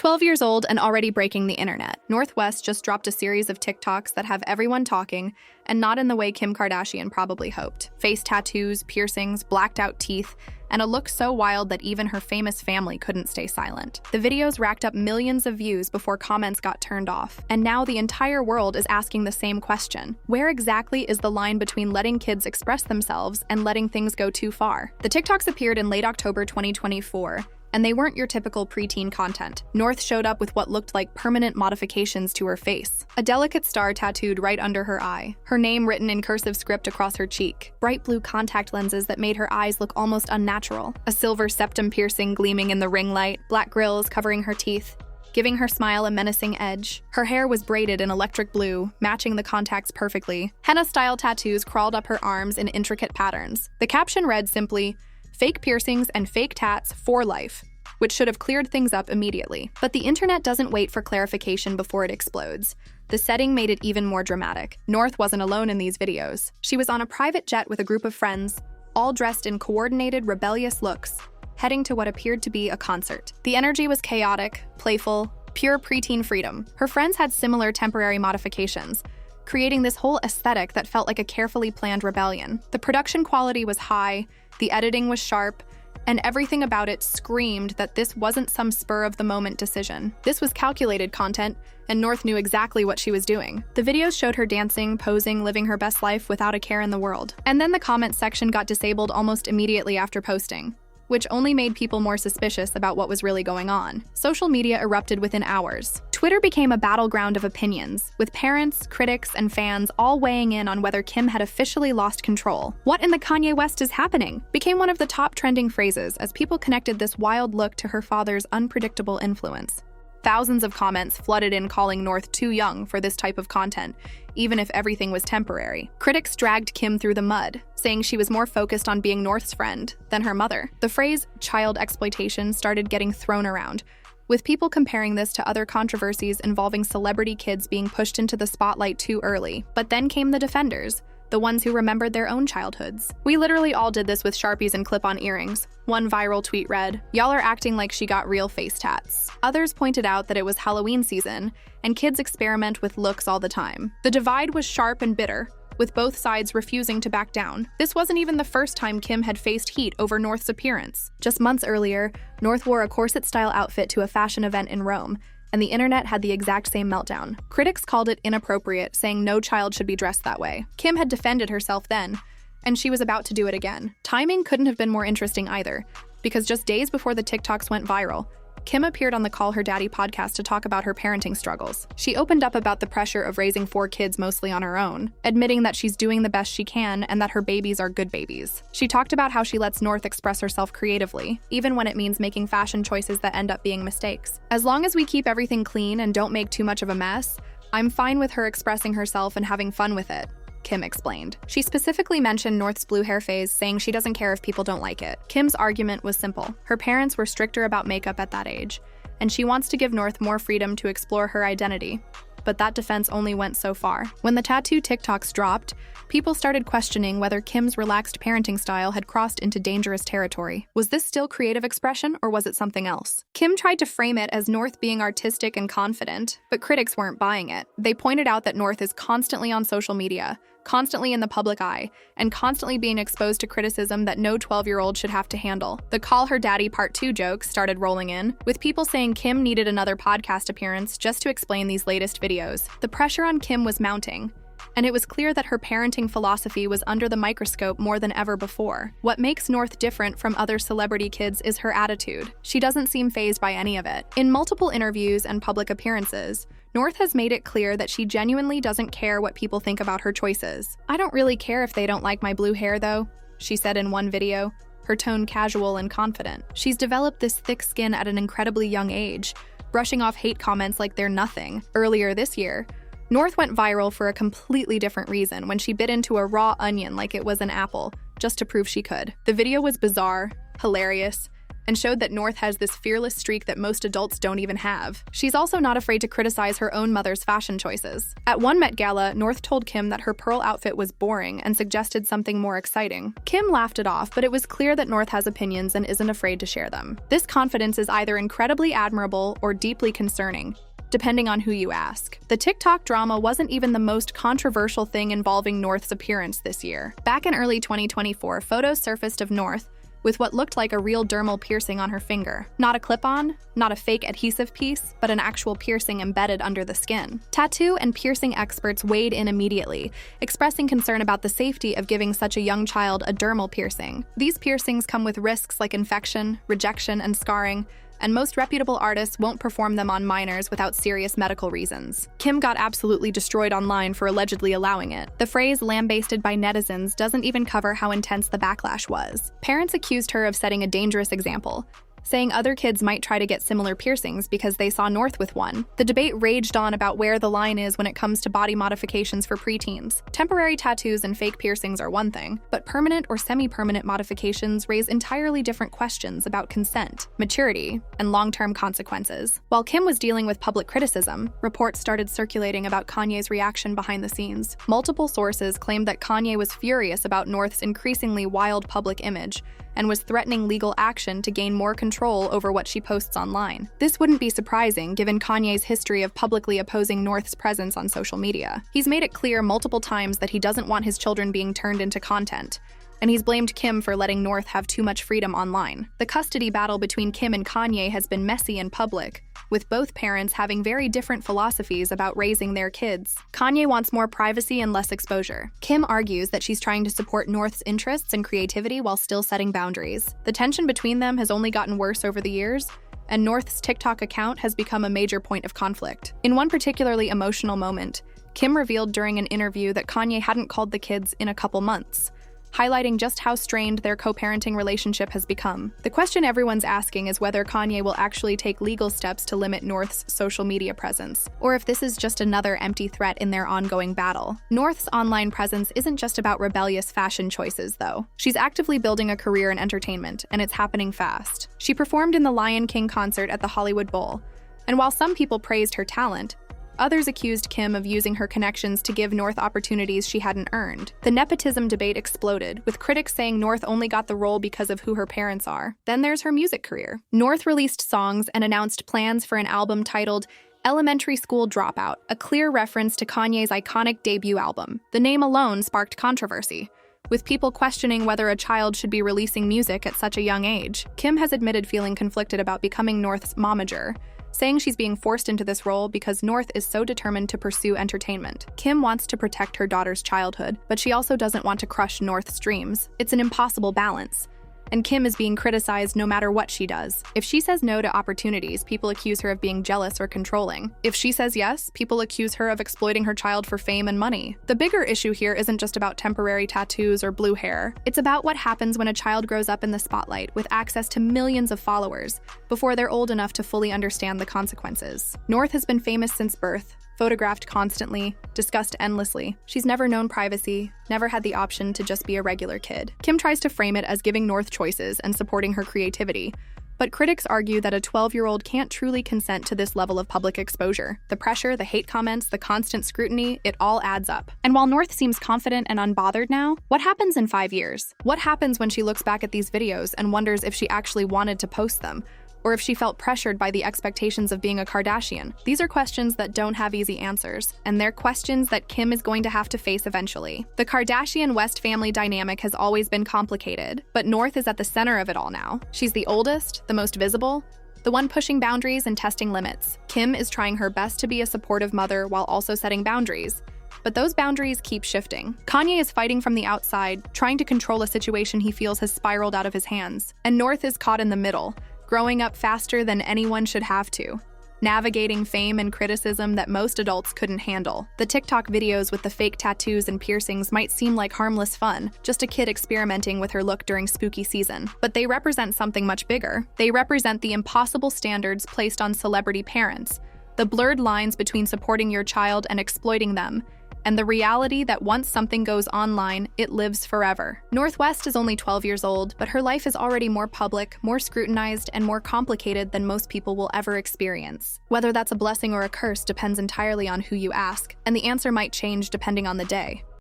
12 years old and already breaking the internet, North-West just dropped a series of TikToks that have everyone talking, and not in the way Kim Kardashian probably hoped. Face tattoos, piercings, blacked out teeth, and a look so wild that even her famous family couldn't stay silent. The videos racked up millions of views before comments got turned off, and now the entire world is asking the same question. Where exactly is the line between letting kids express themselves and letting things go too far? The TikToks appeared in late October 2024, and they weren't your typical preteen content. North showed up with what looked like permanent modifications to her face. A delicate star tattooed right under her eye, her name written in cursive script across her cheek, bright blue contact lenses that made her eyes look almost unnatural, a silver septum piercing gleaming in the ring light, black grills covering her teeth, giving her smile a menacing edge. Her hair was braided in electric blue, matching the contacts perfectly. Henna-style tattoos crawled up her arms in intricate patterns. The caption read simply, "Fake piercings and fake tats for life," which should have cleared things up immediately. But the internet doesn't wait for clarification before it explodes. The setting made it even more dramatic. North wasn't alone in these videos. She was on a private jet with a group of friends, all dressed in coordinated, rebellious looks, heading to what appeared to be a concert. The energy was chaotic, playful, pure preteen freedom. Her friends had similar temporary modifications, creating this whole aesthetic that felt like a carefully planned rebellion. The production quality was high, the editing was sharp, and everything about it screamed that this wasn't some spur-of-the-moment decision. This was calculated content, and North knew exactly what she was doing. The videos showed her dancing, posing, living her best life without a care in the world. And then the comment section got disabled almost immediately after posting, which only made people more suspicious about what was really going on. Social media erupted within hours. Twitter became a battleground of opinions, with parents, critics, and fans all weighing in on whether Kim had officially lost control. "What in the Kanye-West is happening?" became one of the top trending phrases as people connected this wild look to her father's unpredictable influence. Thousands of comments flooded in calling North too young for this type of content, even if everything was temporary. Critics dragged Kim through the mud, saying she was more focused on being North's friend than her mother. The phrase child exploitation started getting thrown around, with people comparing this to other controversies involving celebrity kids being pushed into the spotlight too early. But then came the defenders, the ones who remembered their own childhoods. "We literally all did this with Sharpies and clip-on earrings." One viral tweet read, "Y'all are acting like she got real face tats." Others pointed out that it was Halloween season, and kids experiment with looks all the time. The divide was sharp and bitter, with both sides refusing to back down. This wasn't even the first time Kim had faced heat over North's appearance. Just months earlier, North wore a corset-style outfit to a fashion event in Rome, and the internet had the exact same meltdown. Critics called it inappropriate, saying no child should be dressed that way. Kim had defended herself then, and she was about to do it again. Timing couldn't have been more interesting either, because just days before the TikToks went viral, Kim appeared on the Call Her Daddy podcast to talk about her parenting struggles. She opened up about the pressure of raising 4 kids mostly on her own, admitting that she's doing the best she can and that her babies are good babies. She talked about how she lets North express herself creatively, even when it means making fashion choices that end up being mistakes. "As long as we keep everything clean and don't make too much of a mess, I'm fine with her expressing herself and having fun with it," Kim explained. She specifically mentioned North's blue hair phase, saying she doesn't care if people don't like it. Kim's argument was simple. Her parents were stricter about makeup at that age, and she wants to give North more freedom to explore her identity. But that defense only went so far. When the tattoo TikToks dropped, people started questioning whether Kim's relaxed parenting style had crossed into dangerous territory. Was this still creative expression, or was it something else? Kim tried to frame it as North being artistic and confident, but critics weren't buying it. They pointed out that North is constantly on social media, constantly in the public eye, and constantly being exposed to criticism that no 12-year-old should have to handle. The Call Her Daddy Part 2 jokes started rolling in, with people saying Kim needed another podcast appearance just to explain these latest videos. The pressure on Kim was mounting, and it was clear that her parenting philosophy was under the microscope more than ever before. What makes North different from other celebrity kids is her attitude. She doesn't seem fazed by any of it. In multiple interviews and public appearances, North has made it clear that she genuinely doesn't care what people think about her choices. "I don't really care if they don't like my blue hair, though," she said in one video, her tone casual and confident. She's developed this thick skin at an incredibly young age, brushing off hate comments like they're nothing. Earlier this year, North went viral for a completely different reason when she bit into a raw onion like it was an apple, just to prove she could. The video was bizarre, hilarious, and showed that North has this fearless streak that most adults don't even have. She's also not afraid to criticize her own mother's fashion choices. At one Met Gala, North told Kim that her pearl outfit was boring and suggested something more exciting. Kim laughed it off, but it was clear that North has opinions and isn't afraid to share them. This confidence is either incredibly admirable or deeply concerning, depending on who you ask. The TikTok drama wasn't even the most controversial thing involving North's appearance this year. Back in early 2024, photos surfaced of North with what looked like a real dermal piercing on her finger. Not a clip-on, not a fake adhesive piece, but an actual piercing embedded under the skin. Tattoo and piercing experts weighed in immediately, expressing concern about the safety of giving such a young child a dermal piercing. These piercings come with risks like infection, rejection, and scarring, and most reputable artists won't perform them on minors without serious medical reasons. Kim got absolutely destroyed online for allegedly allowing it. The phrase lambasted by netizens doesn't even cover how intense the backlash was. Parents accused her of setting a dangerous example, saying other kids might try to get similar piercings because they saw North with one. The debate raged on about where the line is when it comes to body modifications for preteens. Temporary tattoos and fake piercings are one thing, but permanent or semi-permanent modifications raise entirely different questions about consent, maturity, and long-term consequences. While Kim was dealing with public criticism, reports started circulating about Kanye's reaction behind the scenes. Multiple sources claimed that Kanye was furious about North's increasingly wild public image and was threatening legal action to gain more control over what she posts online. This wouldn't be surprising given Kanye's history of publicly opposing North's presence on social media. He's made it clear multiple times that he doesn't want his children being turned into content, and he's blamed Kim for letting North have too much freedom online. The custody battle between Kim and Kanye has been messy in public, with both parents having very different philosophies about raising their kids. Kanye wants more privacy and less exposure. Kim argues that she's trying to support North's interests and creativity while still setting boundaries. The tension between them has only gotten worse over the years, and North's TikTok account has become a major point of conflict. In one particularly emotional moment, Kim revealed during an interview that Kanye hadn't called the kids in a couple months, highlighting just how strained their co-parenting relationship has become. The question everyone's asking is whether Kanye will actually take legal steps to limit North's social media presence, or if this is just another empty threat in their ongoing battle. North's online presence isn't just about rebellious fashion choices, though. She's actively building a career in entertainment, and it's happening fast. She performed in the Lion King concert at the Hollywood Bowl, and while some people praised her talent, others accused Kim of using her connections to give North opportunities she hadn't earned. The nepotism debate exploded, with critics saying North only got the role because of who her parents are. Then there's her music career. North released songs and announced plans for an album titled Elementary School Dropout, a clear reference to Kanye's iconic debut album. The name alone sparked controversy, with people questioning whether a child should be releasing music at such a young age. Kim has admitted feeling conflicted about becoming North's momager, saying she's being forced into this role because North is so determined to pursue entertainment. Kim wants to protect her daughter's childhood, but she also doesn't want to crush North's dreams. It's an impossible balance, and Kim is being criticized no matter what she does. If she says no to opportunities, people accuse her of being jealous or controlling. If she says yes, people accuse her of exploiting her child for fame and money. The bigger issue here isn't just about temporary tattoos or blue hair. It's about what happens when a child grows up in the spotlight with access to millions of followers before they're old enough to fully understand the consequences. North has been famous since birth, photographed constantly, discussed endlessly. She's never known privacy, never had the option to just be a regular kid. Kim tries to frame it as giving North choices and supporting her creativity, but critics argue that a 12-year-old can't truly consent to this level of public exposure. The pressure, the hate comments, the constant scrutiny, it all adds up. And while North seems confident and unbothered now, what happens in 5 years? What happens when she looks back at these videos and wonders if she actually wanted to post them, or if she felt pressured by the expectations of being a Kardashian? These are questions that don't have easy answers, and they're questions that Kim is going to have to face eventually. The Kardashian-West family dynamic has always been complicated, but North is at the center of it all now. She's the oldest, the most visible, the one pushing boundaries and testing limits. Kim is trying her best to be a supportive mother while also setting boundaries, but those boundaries keep shifting. Kanye is fighting from the outside, trying to control a situation he feels has spiraled out of his hands, and North is caught in the middle, growing up faster than anyone should have to, navigating fame and criticism that most adults couldn't handle. The TikTok videos with the fake tattoos and piercings might seem like harmless fun, just a kid experimenting with her look during spooky season, but they represent something much bigger. They represent the impossible standards placed on celebrity parents, the blurred lines between supporting your child and exploiting them, and the reality that once something goes online, it lives forever. North-West is only 12 years old, but her life is already more public, more scrutinized, and more complicated than most people will ever experience. Whether that's a blessing or a curse depends entirely on who you ask, and the answer might change depending on the day.